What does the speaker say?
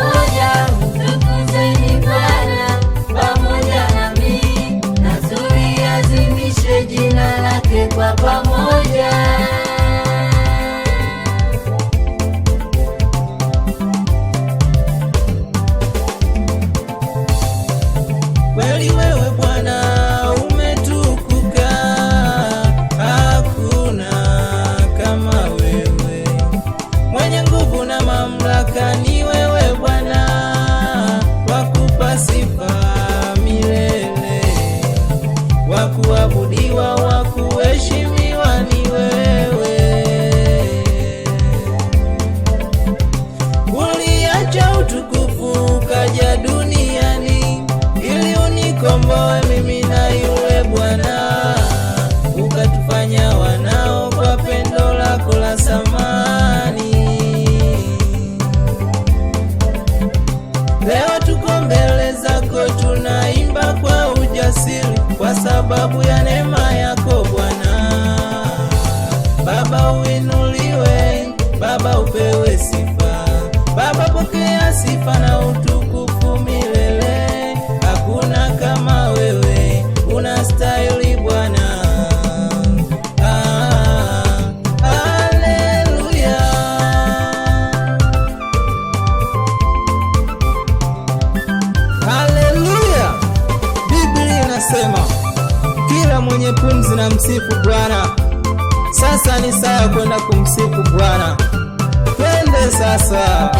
pamoja, mtukuzeni Bwana pamoja nami, na tuliadhimishe jina lake kwa pamoja. Kweli wewe Bwana umetukuka, hakuna kama wewe. Mwenye nguvu na mamlaka ni wewe Bwana, wakupa sifa milele, wakuabudiwa, wakuheshimiwa ni wewe. Uliacha utukufu ukaja duniani ili unikomboe mimi na yule Bwana, ukatufanya wanao kwa pendo lako la samani. Leo tuko mbele zako tunaimba kwa ujasiri, kwa sababu ya neema yako Bwana. Baba uinuliwe, Baba upewe sifa, Baba pokea sifa na utukufu milele. Hakuna kama wewe, unastahili Bwana. Haleluya. Haleluya. Biblia inasema kila mwenye pumzi na msifu Bwana. Sasa ni saa kwenda kumsifu Bwana. Twende sasa.